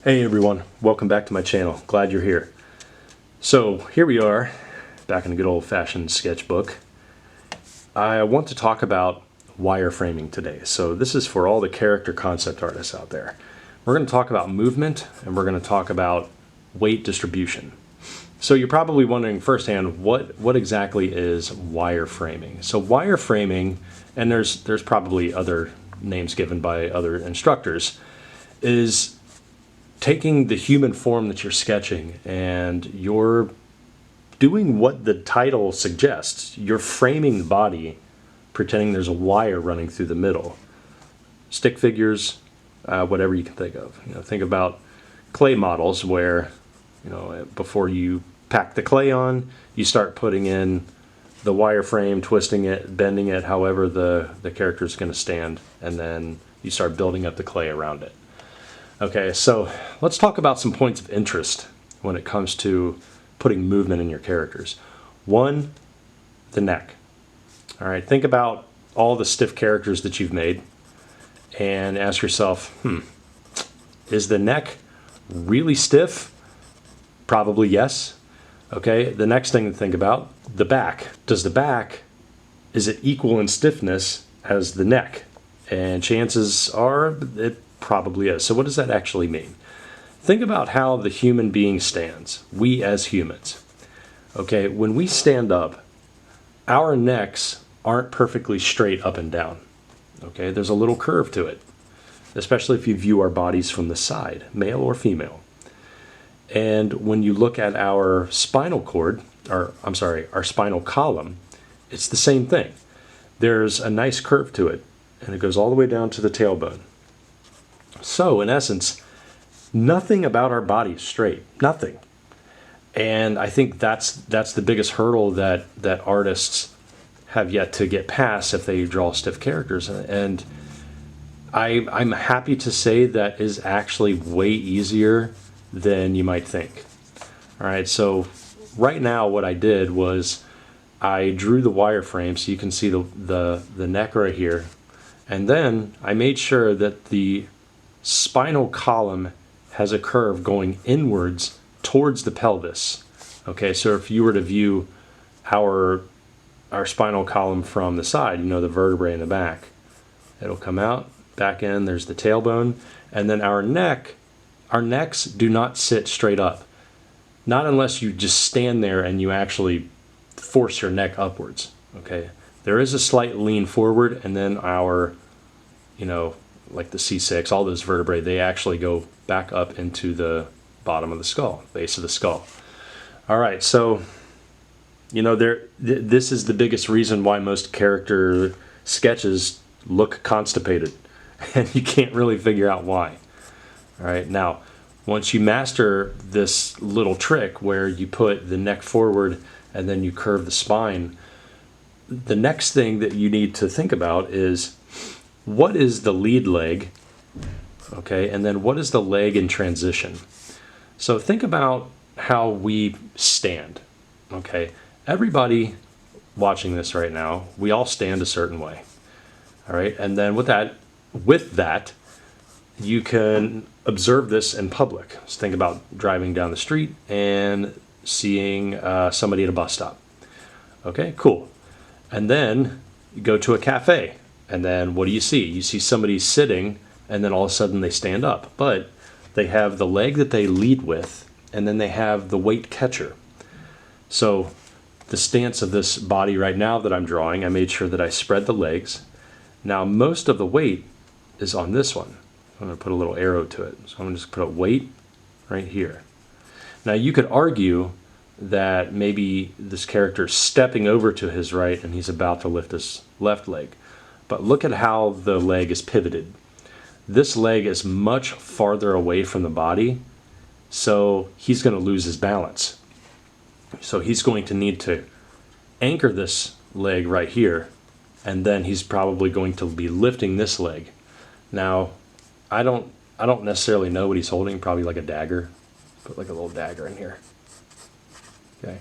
Hey everyone, welcome back to my channel. Glad you're here. So here we are, back in a good old-fashioned sketchbook. I want to talk about wireframing today. So this is for all the character concept artists out there. We're going to talk about movement and we're going to talk about weight distribution. So you're probably wondering firsthand, what exactly is wireframing? So wireframing, and there's probably other names given by other instructors, is taking the human form that you're sketching and you're doing what the title suggests. You're framing the body, pretending there's a wire running through the middle. Stick figures, whatever you can think of. Think about clay models where, before you pack the clay on, you start putting in the wireframe, twisting it, bending it, however the character is going to stand, and then you start building up the clay around it. Okay, so let's talk about some points of interest when it comes to putting movement in your characters. One, the neck. All right, think about all the stiff characters that you've made and ask yourself, is the neck really stiff? Probably yes. Okay, the next thing to think about, the back. Does the back, is it equal in stiffness as the neck? And chances are it probably is. So what does that actually mean? Think about how the human being stands, we as humans. Okay, when we stand up, our necks aren't perfectly straight up and down. Okay, there's a little curve to it, especially if you view our bodies from the side, male or female. And when you look at our spinal cord, our spinal column, it's the same thing. There's a nice curve to it, and it goes all the way down to the tailbone. So, in essence, nothing about our body is straight. Nothing. And I think that's the biggest hurdle that artists have yet to get past if they draw stiff characters. And I'm happy to say that is actually way easier than you might think. All right, so right now what I did was I drew the wireframe so you can see the neck right here. And then I made sure that the spinal column has a curve going inwards towards the pelvis. Okay, so if you were to view our spinal column from the side, the vertebrae in the back, it'll come out, back in, there's the tailbone, and then our necks do not sit straight up. Not unless you just stand there and you actually force your neck upwards. Okay, there is a slight lean forward, and then our, like the C6, all those vertebrae, they actually go back up into the bottom of the skull, base of the skull. All right, so, this is the biggest reason why most character sketches look constipated, and you can't really figure out why. All right, now, once you master this little trick where you put the neck forward and then you curve the spine, the next thing that you need to think about is, what is the lead leg, okay, and then what is the leg in transition? So think about how we stand, okay? Everybody watching this right now, we all stand a certain way, all right? And then with that, you can observe this in public. So think about driving down the street and seeing somebody at a bus stop. Okay, cool. And then you go to a cafe. And then what do you see? You see somebody sitting, and then all of a sudden they stand up. But they have the leg that they lead with, and then they have the weight catcher. So the stance of this body right now that I'm drawing, I made sure that I spread the legs. Now most of the weight is on this one. I'm going to put a little arrow to it. So I'm going to just put a weight right here. Now you could argue that maybe this character is stepping over to his right and he's about to lift his left leg. But look at how the leg is pivoted. This leg is much farther away from the body, so he's going to lose his balance. So he's going to need to anchor this leg right here, and then he's probably going to be lifting this leg. Now, I don't necessarily know what he's holding, probably like a dagger. Put like a little dagger in here. Okay.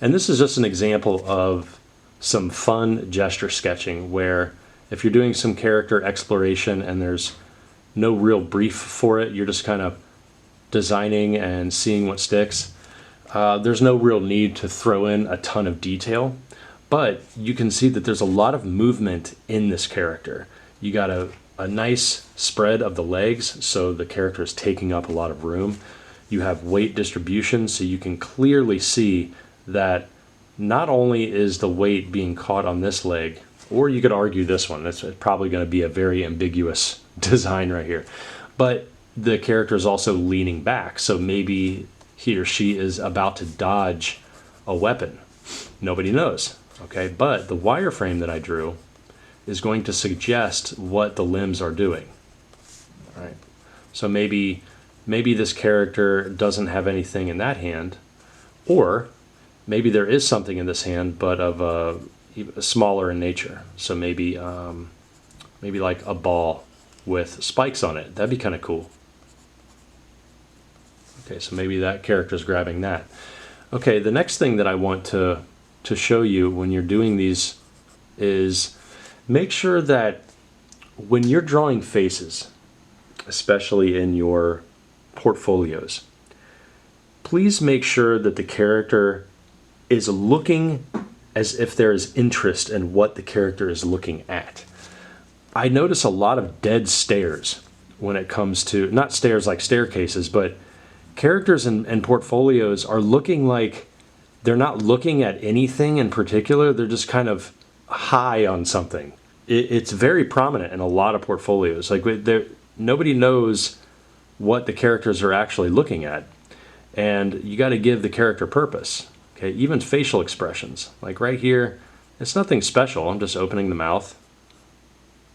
And this is just an example of some fun gesture sketching where if you're doing some character exploration and there's no real brief for it, you're just kind of designing and seeing what sticks, there's no real need to throw in a ton of detail, but you can see that there's a lot of movement in this character. You got a nice spread of the legs, so the character is taking up a lot of room. You have weight distribution, so you can clearly see that not only is the weight being caught on this leg, or you could argue this one, that's probably going to be a very ambiguous design right here, but the character is also leaning back, so maybe he or she is about to dodge a weapon. Nobody knows, okay? But the wireframe that I drew is going to suggest what the limbs are doing. All right. So maybe this character doesn't have anything in that hand, or maybe there is something in this hand, but of a smaller in nature. So maybe like a ball with spikes on it. That'd be kind of cool. Okay, so maybe that character's grabbing that. Okay, the next thing that I want to show you when you're doing these is make sure that when you're drawing faces, especially in your portfolios, please make sure that the character is looking as if there is interest in what the character is looking at. I notice a lot of dead stares when it comes to, not stares like staircases, but characters in portfolios are looking like they're not looking at anything in particular. They're just kind of high on something. It's very prominent in a lot of portfolios. Like nobody knows what the characters are actually looking at, and you got to give the character purpose. Okay, even facial expressions. Like right here, it's nothing special. I'm just opening the mouth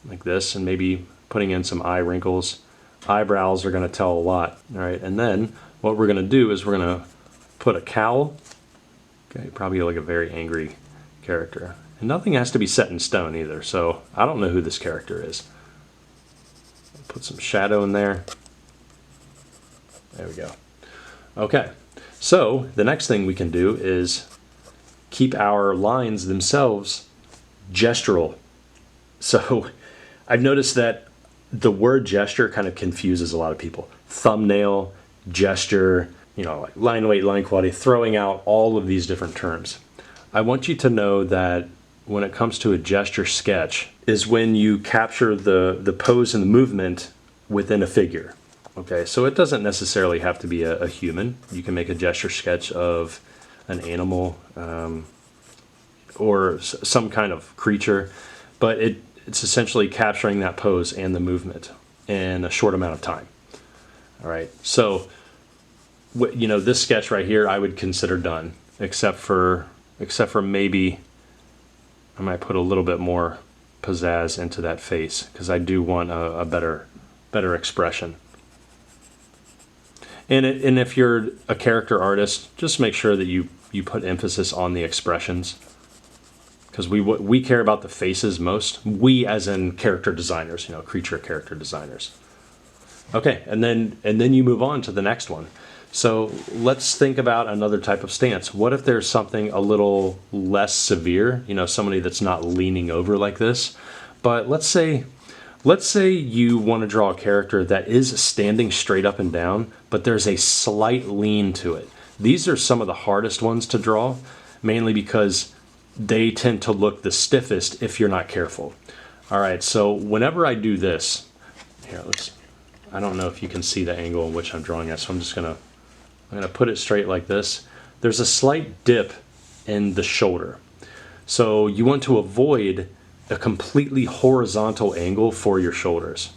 like this and maybe putting in some eye wrinkles. Eyebrows are going to tell a lot. All right, and then what we're going to do is we're going to put a cowl. Okay, probably like a very angry character. And nothing has to be set in stone either, so I don't know who this character is. Put some shadow in there. There we go. Okay, so the next thing we can do is keep our lines themselves gestural. So I've noticed that the word gesture kind of confuses a lot of people. Thumbnail, gesture, like line weight, line quality, throwing out all of these different terms. I want you to know that when it comes to a gesture sketch is when you capture the pose and the movement within a figure. Okay, so it doesn't necessarily have to be a human. You can make a gesture sketch of an animal or some kind of creature, but it's essentially capturing that pose and the movement in a short amount of time. All right, so this sketch right here I would consider done, except for maybe I might put a little bit more pizzazz into that face because I do want a better expression. And if you're a character artist, just make sure that you put emphasis on the expressions, because we care about the faces most. We, as in character designers, creature character designers. Okay, and then you move on to the next one. So let's think about another type of stance. What if there's something a little less severe? Somebody that's not leaning over like this. But let's say you want to draw a character that is standing straight up and down, but there's a slight lean to it. These are some of the hardest ones to draw, mainly because they tend to look the stiffest if you're not careful. All right, so whenever I do this, here, I don't know if you can see the angle in which I'm drawing at, so I'm going to put it straight like this. There's a slight dip in the shoulder. So you want to avoid a completely horizontal angle for your shoulders.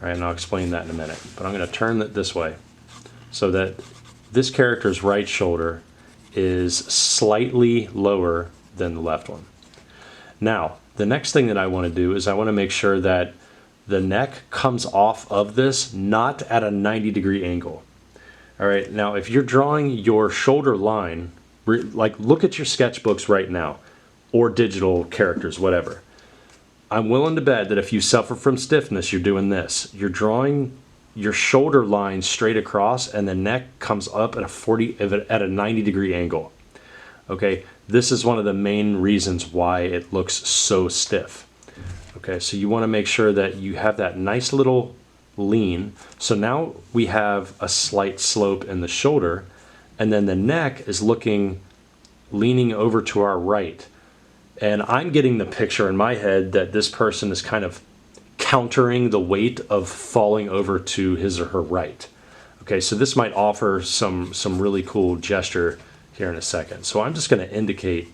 All right, and I'll explain that in a minute. But I'm going to turn it this way so that this character's right shoulder is slightly lower than the left one. Now, the next thing that I want to do is I want to make sure that the neck comes off of this, not at a 90-degree angle. All right, now if you're drawing your shoulder line, like look at your sketchbooks right now, or digital characters, whatever. I'm willing to bet that if you suffer from stiffness, you're doing this. You're drawing your shoulder line straight across and the neck comes up at a 90-degree angle. Okay, this is one of the main reasons why it looks so stiff. Okay, so you want to make sure that you have that nice little lean. So now we have a slight slope in the shoulder, and then the neck is leaning over to our right. And I'm getting the picture in my head that this person is kind of countering the weight of falling over to his or her right. Okay, so this might offer some really cool gesture here in a second. So I'm just going to indicate,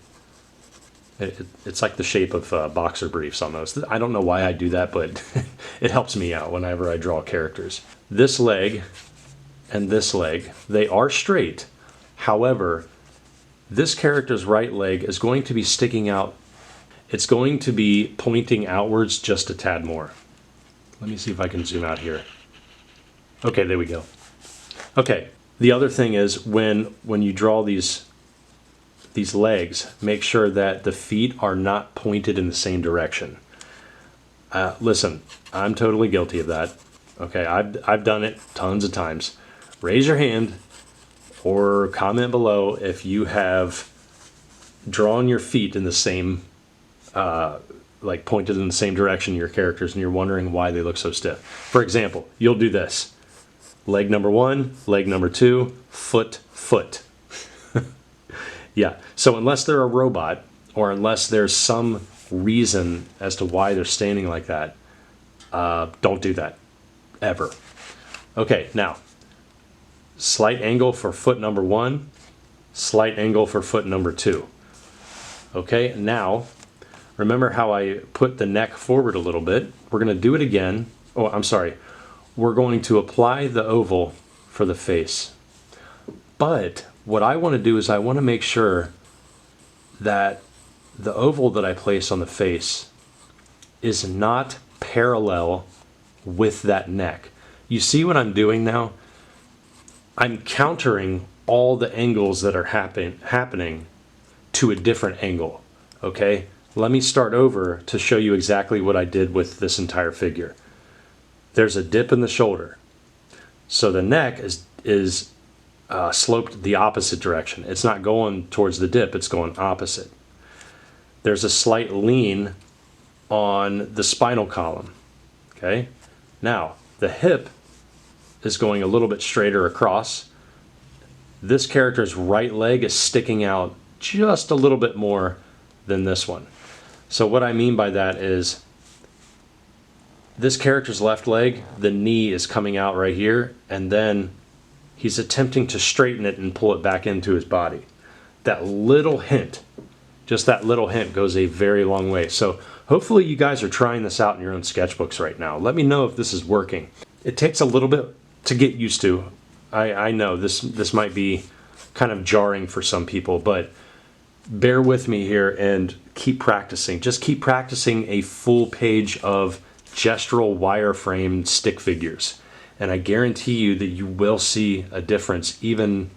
it's like the shape of boxer briefs almost. I don't know why I do that, but it helps me out whenever I draw characters. This leg and this leg, they are straight. However, this character's right leg is going to be sticking out. It's going to be pointing outwards just a tad more. Let me see if I can zoom out here. Okay, there we go. Okay, the other thing is when you draw these legs, make sure that the feet are not pointed in the same direction. Listen, I'm totally guilty of that. Okay, I've done it tons of times. Raise your hand or comment below if you have drawn your feet in the same, like pointed in the same direction your characters, and you're wondering why they look so stiff. For example, you'll do this. Leg number 1, leg number 2, foot, foot. Yeah, so unless they're a robot, or unless there's some reason as to why they're standing like that, don't do that, ever. Okay, now, slight angle for foot number 1, slight angle for foot number 2. Okay, now, remember how I put the neck forward a little bit? We're going to do it again. Oh, I'm sorry. We're going to apply the oval for the face. But what I want to do is I want to make sure that the oval that I place on the face is not parallel with that neck. You see what I'm doing now? I'm countering all the angles that are happening to a different angle. Okay? Let me start over to show you exactly what I did with this entire figure. There's a dip in the shoulder. So the neck is sloped the opposite direction. It's not going towards the dip, it's going opposite. There's a slight lean on the spinal column. Okay? Now, the hip is going a little bit straighter across. This character's right leg is sticking out just a little bit more than this one. So what I mean by that is this character's left leg, the knee is coming out right here, and then he's attempting to straighten it and pull it back into his body. That little hint, just that little hint goes a very long way. So hopefully you guys are trying this out in your own sketchbooks right now. Let me know if this is working. It takes a little bit to get used to. I know this might be kind of jarring for some people, but bear with me here and keep practicing. Just keep practicing a full page of gestural wireframe stick figures, and I guarantee you that you will see a difference even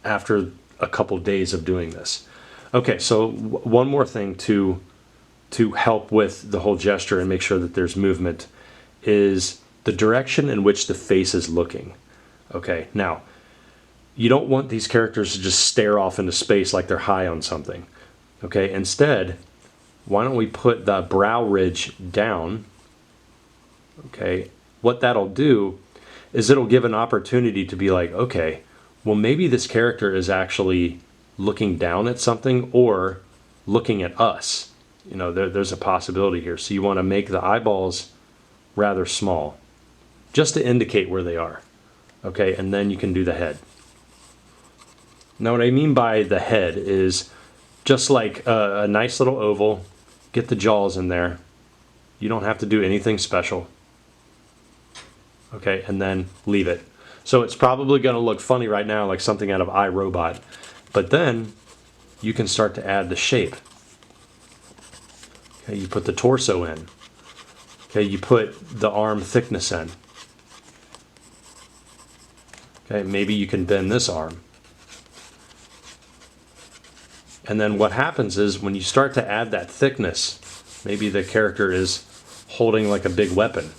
after a couple days of doing this. Okay, so one more thing to help with the whole gesture and make sure that there's movement is the direction in which the face is looking. Okay, now you don't want these characters to just stare off into space like they're high on something. Okay, instead, why don't we put the brow ridge down? Okay, what that'll do is it'll give an opportunity to be like, okay, well maybe this character is actually looking down at something or looking at us. You know, there's a possibility here. So you want to make the eyeballs rather small, just to indicate where they are. Okay, and then you can do the head. Now what I mean by the head is just like a nice little oval, get the jaws in there. You don't have to do anything special. Okay, and then leave it. So it's probably going to look funny right now, like something out of iRobot. But then you can start to add the shape. Okay, you put the torso in. Okay, you put the arm thickness in. Okay, maybe you can bend this arm. And then what happens is when you start to add that thickness, maybe the character is holding like a big weapon.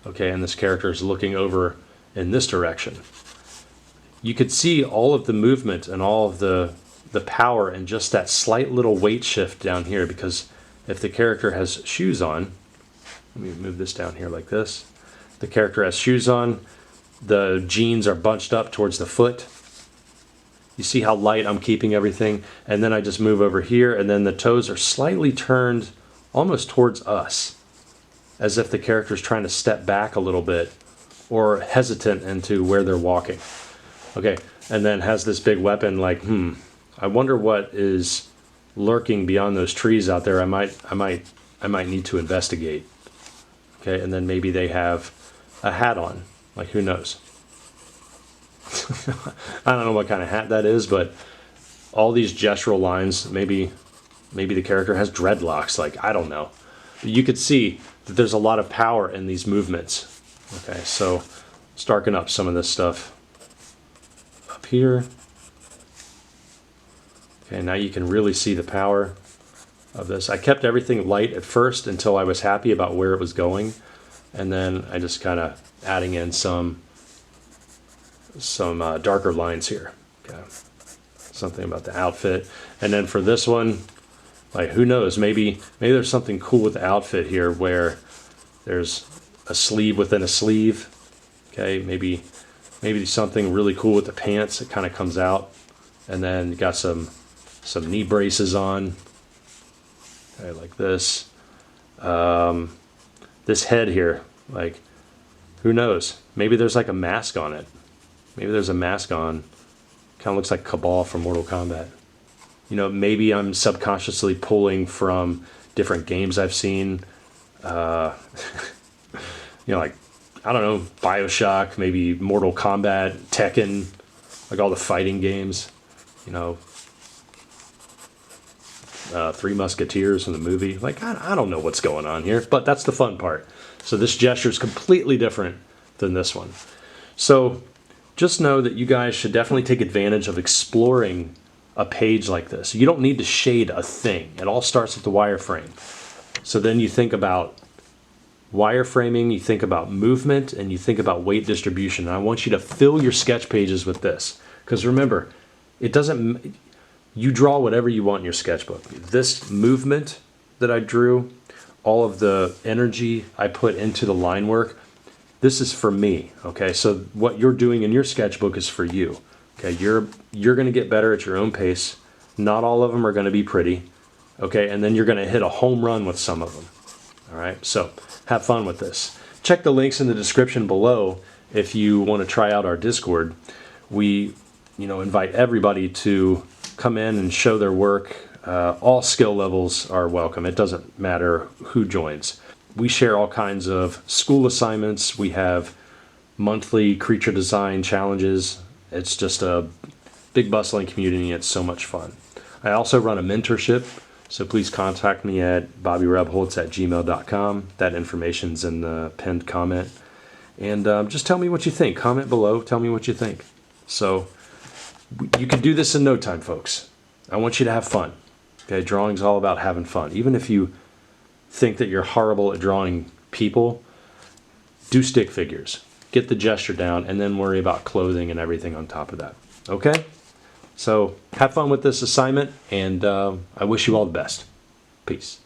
Okay, and this character is looking over in this direction. You could see all of the movement and all of the power and just that slight little weight shift down here, because if the character has shoes on, let me move this down here like this. The character has shoes on. The jeans are bunched up towards the foot. You see how light I'm keeping everything? And then I just move over here, and then the toes are slightly turned almost towards us, as if the character is trying to step back a little bit or hesitant into where they're walking. Okay, and then has this big weapon like, I wonder what is lurking beyond those trees out there. I might need to investigate. Okay, and then maybe they have a hat on. Like, who knows? I don't know what kind of hat that is, but all these gestural lines, maybe the character has dreadlocks, like, I don't know. You could see that there's a lot of power in these movements. Okay, so let's darken up some of this stuff up here. Okay, now you can really see the power of this. I kept everything light at first until I was happy about where it was going, and then I just kind of adding in some darker lines here. Okay, something about the outfit, and then for this one, like, who knows? Maybe there's something cool with the outfit here, where there's a sleeve within a sleeve. Okay, maybe something really cool with the pants. It kind of comes out, and then you got some knee braces on. Okay, like this. This head here, like, who knows? Maybe there's like a mask on it. Maybe there's a mask on. Kind of looks like Cabal from Mortal Kombat. You know, maybe I'm subconsciously pulling from different games I've seen. You know, like, I don't know, BioShock, maybe Mortal Kombat, Tekken, like all the fighting games. You know, Three Musketeers in the movie. Like, I don't know what's going on here, but that's the fun part. So this gesture is completely different than this one. So just know that you guys should definitely take advantage of exploring a page like this. You don't need to shade a thing. It all starts with the wireframe. So then you think about wireframing, you think about movement, and you think about weight distribution. And I want you to fill your sketch pages with this. Because remember, you draw whatever you want in your sketchbook. This movement that I drew, all of the energy I put into the line work, this is for me, okay? So what you're doing in your sketchbook is for you, okay? You're gonna get better at your own pace. Not all of them are gonna be pretty, okay? And then you're gonna hit a home run with some of them, all right? So have fun with this. Check the links in the description below if you wanna try out our Discord. We, invite everybody to come in and show their work. All skill levels are welcome. It doesn't matter who joins. We share all kinds of school assignments. We have monthly creature design challenges. It's just a big bustling community. It's so much fun. I also run a mentorship, so please contact me at bobbyrebholtz@gmail.com. That information's in the pinned comment. And just tell me what you think. Comment below. Tell me what you think. So you can do this in no time, folks. I want you to have fun. Okay, drawing's all about having fun. Even if you think that you're horrible at drawing people, do stick figures. Get the gesture down, and then worry about clothing and everything on top of that. Okay? So have fun with this assignment, and I wish you all the best. Peace.